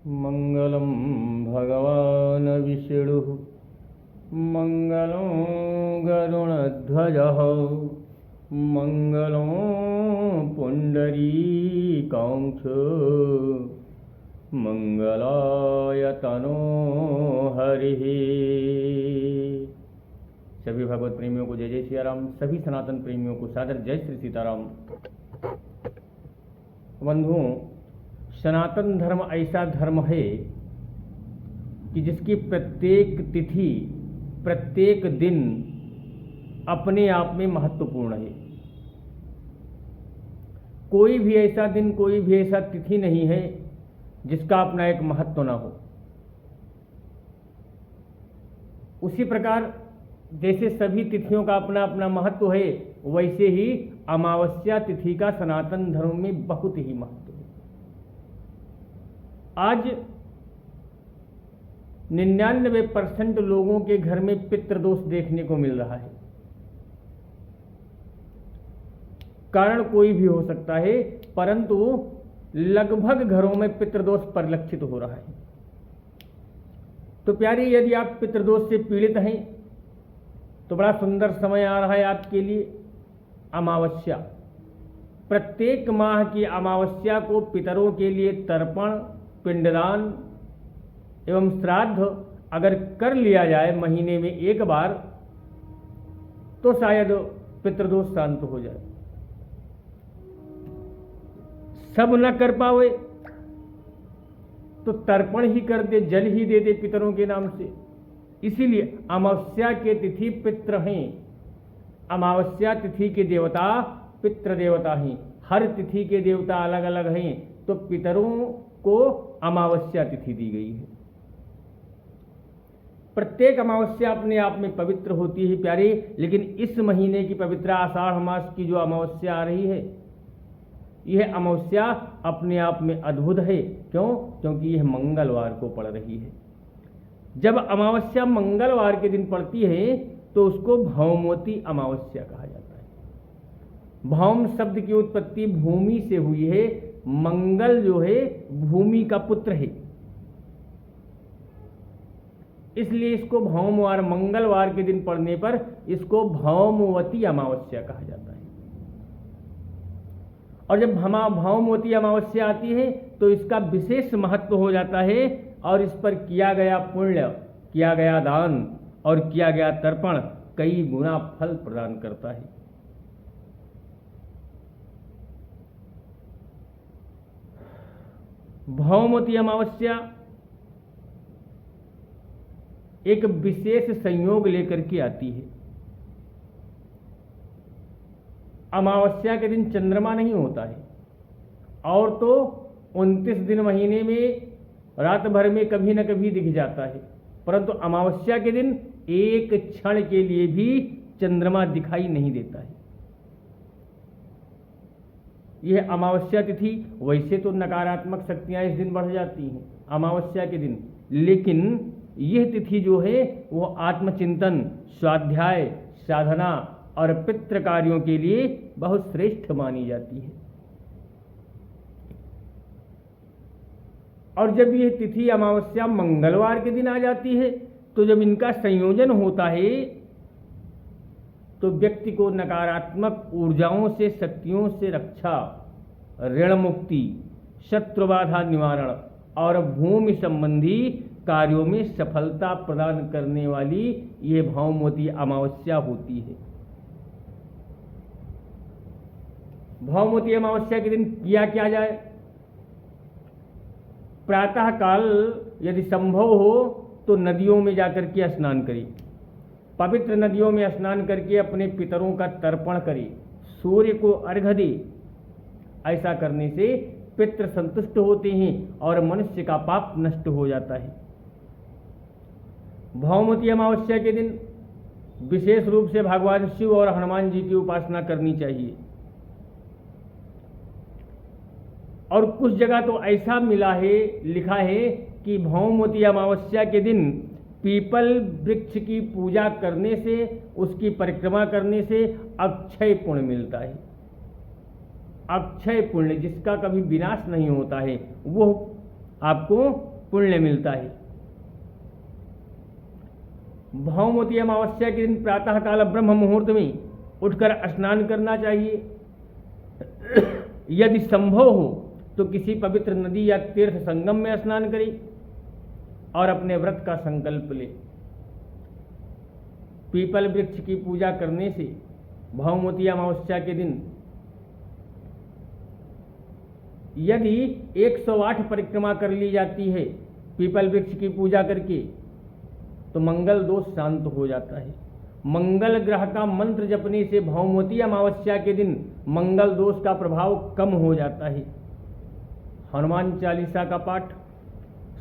मंगलम भगवान विष्णु मंगलं गरुणध्वजः मंगलं पुंडरीकाक्ष मंगलाय तनो हरिः। सभी भगवत प्रेमियों को जय जय सियाराम। सभी सनातन प्रेमियों को सादर जय श्री सीताराम। बंधुओं, सनातन धर्म ऐसा धर्म है कि जिसकी प्रत्येक तिथि प्रत्येक दिन अपने आप में महत्वपूर्ण है। कोई भी ऐसा दिन, कोई भी ऐसा तिथि नहीं है जिसका अपना एक महत्व ना हो। उसी प्रकार जैसे सभी तिथियों का अपना अपना महत्व है, वैसे ही अमावस्या तिथि का सनातन धर्म में बहुत ही महत्व है। आज 99% लोगों के घर में पितृदोष देखने को मिल रहा है। कारण कोई भी हो सकता है, परंतु लगभग घरों में पितृदोष परिलक्षित हो रहा है। तो प्यारी, यदि आप पितृदोष से पीड़ित हैं तो बड़ा सुंदर समय आ रहा है आपके लिए, अमावस्या। प्रत्येक माह की अमावस्या को पितरों के लिए तर्पण, पिंडदान एवं श्राद्ध अगर कर लिया जाए महीने में एक बार, तो शायद पितृदोष शांत हो जाए। सब न कर पावे तो तर्पण ही कर दे, जल ही दे दे पितरों के नाम से। इसीलिए अमावस्या के तिथि पितृ हैं। अमावस्या तिथि के देवता पितृ देवता हैं। हर तिथि के देवता अलग अलग हैं, तो पितरों को अमावस्या तिथि दी गई है। प्रत्येक अमावस्या अपने आप में पवित्र होती है प्यारे, लेकिन इस महीने की पवित्र आषाढ़ मास की जो अमावस्या आ रही है, यह अमावस्या अपने आप में अद्भुत है। क्यों? क्योंकि यह मंगलवार को पड़ रही है। जब अमावस्या मंगलवार के दिन पड़ती है तो उसको भौमवती अमावस्या कहा जाता है। भौम शब्द की उत्पत्ति भूमि से हुई है। मंगल जो है भूमि का पुत्र है, इसलिए इसको भौमवार, मंगलवार के दिन पड़ने पर इसको भौमवती अमावस्या कहा जाता है। और जब भौमवती अमावस्या आती है तो इसका विशेष महत्व हो जाता है, और इस पर किया गया पुण्य, किया गया दान और किया गया तर्पण कई गुना फल प्रदान करता है। भौमवती अमावस्या एक विशेष संयोग लेकर के आती है। अमावस्या के दिन चंद्रमा नहीं होता है, और तो 29 दिन महीने में रात भर में कभी न कभी दिख जाता है, परंतु अमावस्या के दिन एक क्षण के लिए भी चंद्रमा दिखाई नहीं देता है। यह अमावस्या तिथि, वैसे तो नकारात्मक शक्तियां इस दिन बढ़ जाती हैं अमावस्या के दिन, लेकिन यह तिथि जो है वो आत्मचिंतन, स्वाध्याय, साधना और पितृ कार्यों के लिए बहुत श्रेष्ठ मानी जाती है। और जब यह तिथि अमावस्या मंगलवार के दिन आ जाती है, तो जब इनका संयोजन होता है तो व्यक्ति को नकारात्मक ऊर्जाओं से, शक्तियों से रक्षा, ऋण मुक्ति, शत्रु बाधा निवारण और भूमि संबंधी कार्यों में सफलता प्रदान करने वाली यह भौमवती अमावस्या होती है। भौमवती अमावस्या के दिन किया क्या जाए? प्रातः काल यदि संभव हो तो नदियों में जाकर के स्नान करें। पवित्र नदियों में स्नान करके अपने पितरों का तर्पण करें, सूर्य को अर्घ्य दे। ऐसा करने से पितृ संतुष्ट होते हैं और मनुष्य का पाप नष्ट हो जाता है। भौमवती अमावस्या के दिन विशेष रूप से भगवान शिव और हनुमान जी की उपासना करनी चाहिए। और कुछ जगह तो ऐसा मिला है, लिखा है कि भौमवती अमावस्या के दिन पीपल वृक्ष की पूजा करने से, उसकी परिक्रमा करने से अक्षय पुण्य मिलता है। अक्षय पुण्य जिसका कभी विनाश नहीं होता है, वो आपको पुण्य मिलता है। भौमवती अमावस्या के दिन प्रातः काल ब्रह्म मुहूर्त में उठकर स्नान करना चाहिए। यदि संभव हो तो किसी पवित्र नदी या तीर्थ संगम में स्नान करे और अपने व्रत का संकल्प ले। पीपल वृक्ष की पूजा करने से भौमवती अमावस्या के दिन यदि 108 परिक्रमा कर ली जाती है पीपल वृक्ष की पूजा करके, तो मंगल दोष शांत हो जाता है। मंगल ग्रह का मंत्र जपने से भौमवती अमावस्या के दिन मंगल दोष का प्रभाव कम हो जाता है। हनुमान चालीसा का पाठ,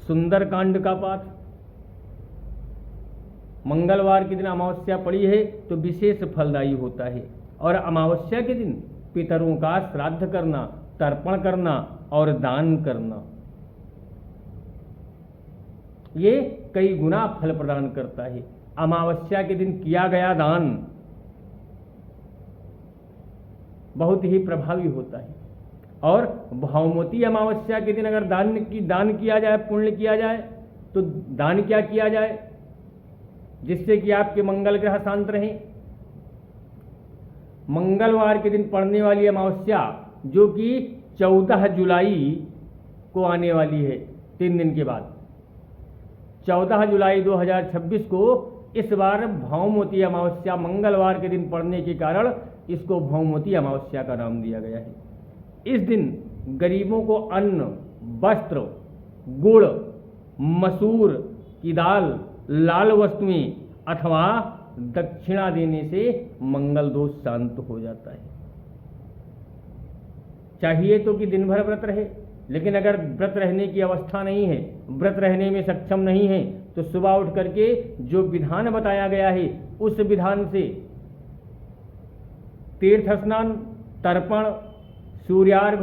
सुंदरकांड का पाठ, मंगलवार के दिन अमावस्या पड़ी है तो विशेष फलदायी होता है। और अमावस्या के दिन पितरों का श्राद्ध करना, तर्पण करना और दान करना, ये कई गुना फल प्रदान करता है। अमावस्या के दिन किया गया दान बहुत ही प्रभावी होता है। और भौमवती अमावस्या के दिन अगर दान किया जाए, पुण्य किया जाए, तो दान क्या किया जाए जिससे कि आपके मंगल ग्रह शांत रहें? मंगलवार के दिन पड़ने वाली अमावस्या जो कि 14 जुलाई को आने वाली है, 3 दिन के बाद 14 जुलाई 2026 को इस बार भौमवती अमावस्या मंगलवार के दिन पड़ने के कारण इसको भौमवती अमावस्या का नाम दिया गया है। इस दिन गरीबों को अन्न, वस्त्र, गुड़, मसूर की दाल, लाल वस्तुएं अथवा दक्षिणा देने से मंगल दोष शांत हो जाता है। चाहिए तो कि दिन भर व्रत रहे, लेकिन अगर व्रत रहने की अवस्था नहीं है, व्रत रहने में सक्षम नहीं है, तो सुबह उठ करके जो विधान बताया गया है उस विधान से तीर्थ स्नान, तर्पण, सूर्यार्घ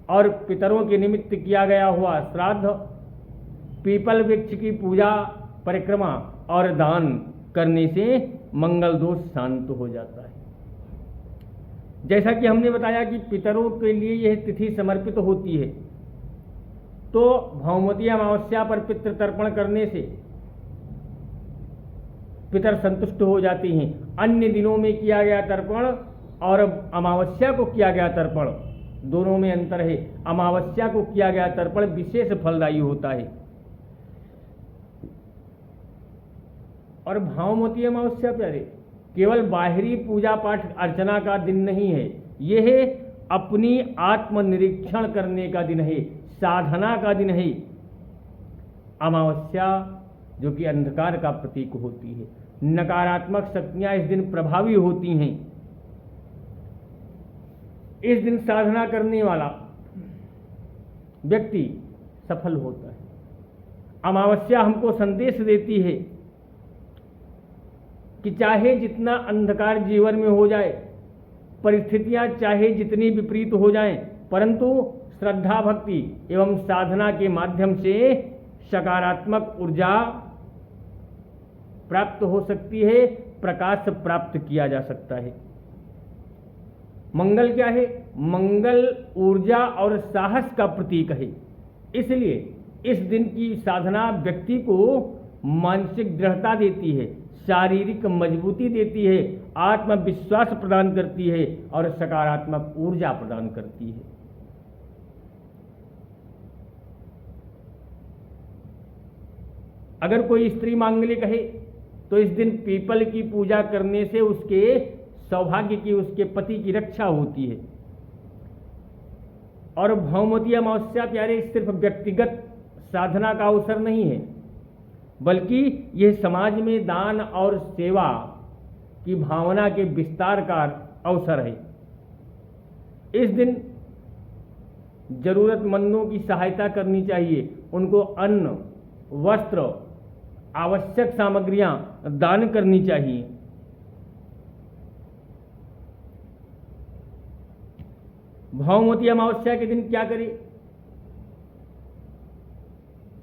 और पितरों के निमित्त किया गया हुआ श्राद्ध, पीपल वृक्ष की पूजा, परिक्रमा और दान करने से मंगल दोष शांत हो जाता है। जैसा कि हमने बताया कि पितरों के लिए यह तिथि समर्पित होती है, तो भौमवती अमावस्या पर पितृ तर्पण करने से पितर संतुष्ट हो जाते हैं। अन्य दिनों में किया गया तर्पण और अमावस्या को किया गया तर्पण, दोनों में अंतर है। अमावस्या को किया गया तर्पण विशेष फलदायी होता है। और भौमवती अमावस्या प्यारे केवल बाहरी पूजा पाठ अर्चना का दिन नहीं है, यह अपनी आत्मनिरीक्षण करने का दिन है, साधना का दिन है। अमावस्या जो कि अंधकार का प्रतीक होती है, नकारात्मक शक्तियां इस दिन प्रभावी होती हैं। इस दिन साधना करने वाला व्यक्ति सफल होता है। अमावस्या हमको संदेश देती है कि चाहे जितना अंधकार जीवन में हो जाए, परिस्थितियां चाहे जितनी विपरीत हो जाएं, परंतु श्रद्धा, भक्ति एवं साधना के माध्यम से सकारात्मक ऊर्जा प्राप्त हो सकती है, प्रकाश प्राप्त किया जा सकता है। मंगल क्या है? मंगल ऊर्जा और साहस का प्रतीक है। इसलिए इस दिन की साधना व्यक्ति को मानसिक दृढ़ता देती है, शारीरिक मजबूती देती है, आत्मविश्वास प्रदान करती है और सकारात्मक ऊर्जा प्रदान करती है। अगर कोई स्त्री मांगलिक है तो इस दिन पीपल की पूजा करने से उसके सौभाग्य की, उसके पति की रक्षा होती है। और भौमवती अमावस्या प्यारे सिर्फ व्यक्तिगत साधना का अवसर नहीं है, बल्कि यह समाज में दान और सेवा की भावना के विस्तार का अवसर है। इस दिन जरूरतमंदों की सहायता करनी चाहिए, उनको अन्न, वस्त्र, आवश्यक सामग्रियां दान करनी चाहिए। भौमवती अमावस्या के दिन क्या करें?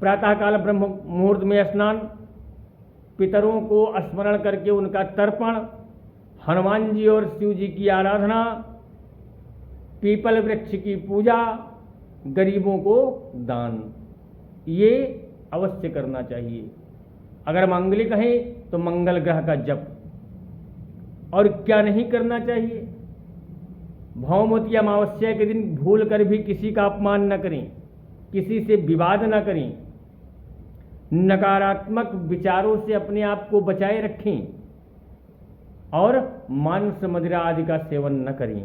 प्रातःकाल ब्रह्म मुहूर्त में स्नान, पितरों को स्मरण करके उनका तर्पण, हनुमान जी और शिव जी की आराधना, पीपल वृक्ष की पूजा, गरीबों को दान, ये अवश्य करना चाहिए। अगर मांगलिक है तो मंगल ग्रह का जप। और क्या नहीं करना चाहिए? भौमवती अमावस्या के दिन भूल कर भी किसी का अपमान न करें, किसी से विवाद न करें, नकारात्मक विचारों से अपने आप को बचाए रखें और मांस मदिरा आदि का सेवन न करें।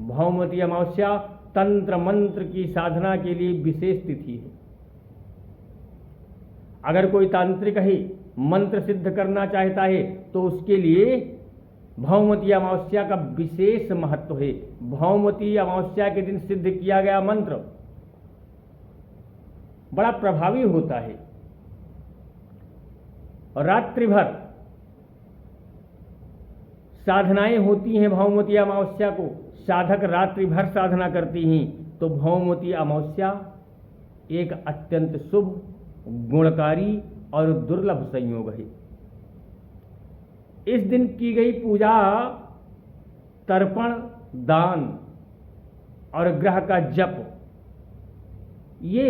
भौमवती अमावस्या तंत्र मंत्र की साधना के लिए विशेष तिथि है। अगर कोई तांत्रिक है, मंत्र सिद्ध करना चाहता है तो उसके लिए भौमवती अमावस्या का विशेष महत्व है। भौमवती अमावस्या के दिन सिद्ध किया गया मंत्र बड़ा प्रभावी होता है। रात्रि भर साधनाएं होती हैं भौमवती अमावस्या को, साधक रात्रि भर साधना करती हैं। तो भौमवती अमावस्या एक अत्यंत शुभ, गुणकारी और दुर्लभ संयोग है। इस दिन की गई पूजा, तर्पण, दान और ग्रह का जप ये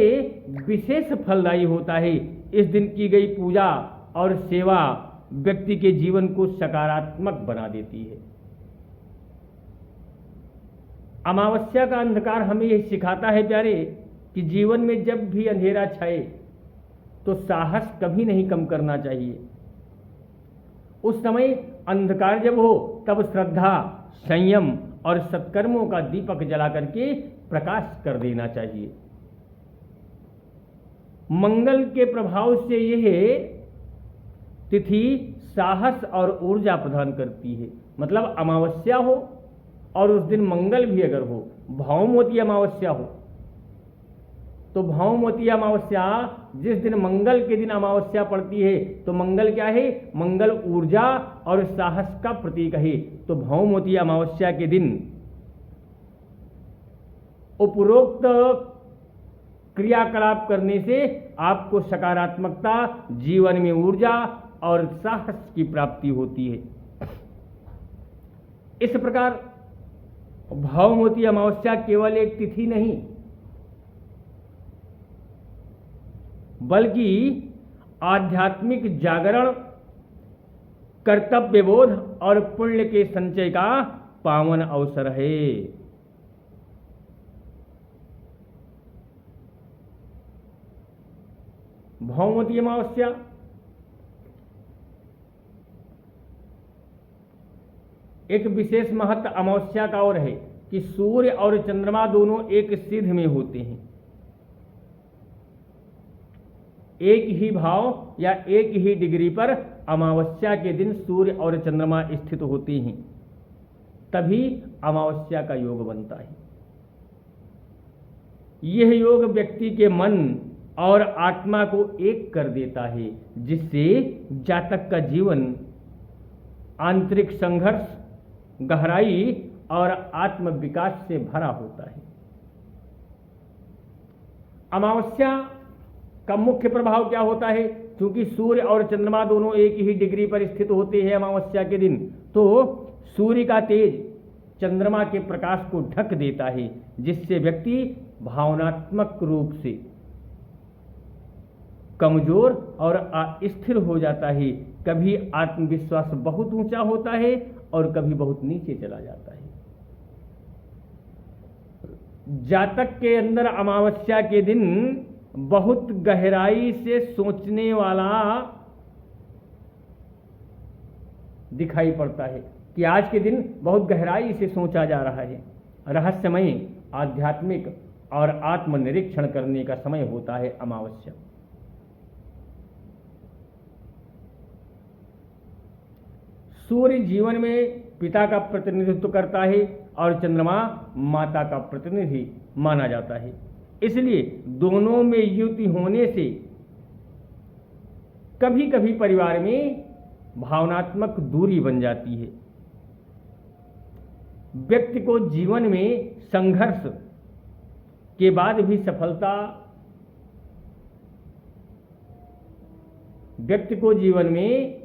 विशेष फलदायी होता है। इस दिन की गई पूजा और सेवा व्यक्ति के जीवन को सकारात्मक बना देती है। अमावस्या का अंधकार हमें यह सिखाता है प्यारे कि जीवन में जब भी अंधेरा छाए तो साहस कभी नहीं कम करना चाहिए। उस समय अंधकार जब हो तब श्रद्धा, संयम और सत्कर्मों का दीपक जला करके प्रकाश कर देना चाहिए। मंगल के प्रभाव से यह तिथि साहस और ऊर्जा प्रदान करती है। मतलब अमावस्या हो और उस दिन मंगल भी अगर हो, भौमवती अमावस्या हो, तो भौमवती अमावस्या जिस दिन मंगल के दिन अमावस्या पड़ती है तो मंगल क्या है? मंगल ऊर्जा और साहस का प्रतीक है। तो भौमवती अमावस्या के दिन उपरोक्त क्रियाकलाप करने से आपको सकारात्मकता, जीवन में ऊर्जा और साहस की प्राप्ति होती है। इस प्रकार भौमवती अमावस्या केवल एक तिथि नहीं बल्कि आध्यात्मिक जागरण, कर्तव्यबोध और पुण्य के संचय का पावन अवसर है। भौमवती अमावस्या एक विशेष महत्व अमावस्या का और है कि सूर्य और चंद्रमा दोनों एक सिद्ध में होते हैं। एक ही भाव या एक ही डिग्री पर अमावस्या के दिन सूर्य और चंद्रमा स्थित होते हैं, तभी अमावस्या का योग बनता है। यह योग व्यक्ति के मन और आत्मा को एक कर देता है, जिससे जातक का जीवन आंतरिक संघर्ष, गहराई और आत्म विकास से भरा होता है। अमावस्या का मुख्य प्रभाव क्या होता है? क्योंकि सूर्य और चंद्रमा दोनों एक ही डिग्री पर स्थित होते हैं अमावस्या के दिन, तो सूर्य का तेज चंद्रमा के प्रकाश को ढक देता है, जिससे व्यक्ति भावनात्मक रूप से कमजोर और अस्थिर हो जाता है। कभी आत्मविश्वास बहुत ऊंचा होता है और कभी बहुत नीचे चला जाता है। जातक के अंदर अमावस्या के दिन बहुत गहराई से सोचने वाला दिखाई पड़ता है कि आज के दिन बहुत गहराई से सोचा जा रहा है। रहस्यमय, आध्यात्मिक और आत्मनिरीक्षण करने का समय होता है अमावस्या। सूर्य जीवन में पिता का प्रतिनिधित्व करता है और चंद्रमा माता का प्रतिनिधि माना जाता है। इसलिए दोनों में युति होने से कभी कभी परिवार में भावनात्मक दूरी बन जाती है। व्यक्ति को जीवन में संघर्ष के बाद भी सफलता, व्यक्ति को जीवन में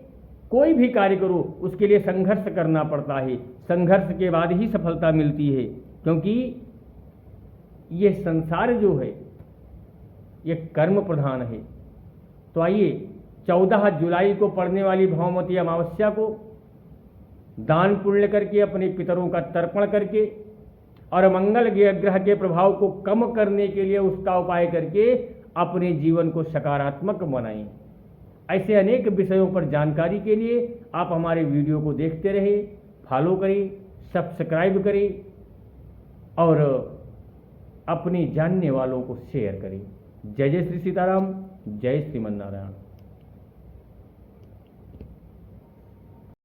कोई भी कार्य करो उसके लिए संघर्ष करना पड़ता है। संघर्ष के बाद ही सफलता मिलती है, क्योंकि ये संसार जो है ये कर्म प्रधान है। तो आइए 14 जुलाई को पड़ने वाली भौमवती अमावस्या को दान पुण्य करके, अपने पितरों का तर्पण करके और मंगल ग्रह के प्रभाव को कम करने के लिए उसका उपाय करके अपने जीवन को सकारात्मक बनाएं। ऐसे अनेक विषयों पर जानकारी के लिए आप हमारे वीडियो को देखते रहे, फॉलो करें, सब्सक्राइब करें और अपने जानने वालों को शेयर करें। जय जय श्री सीताराम, जय श्रीमन नारायण।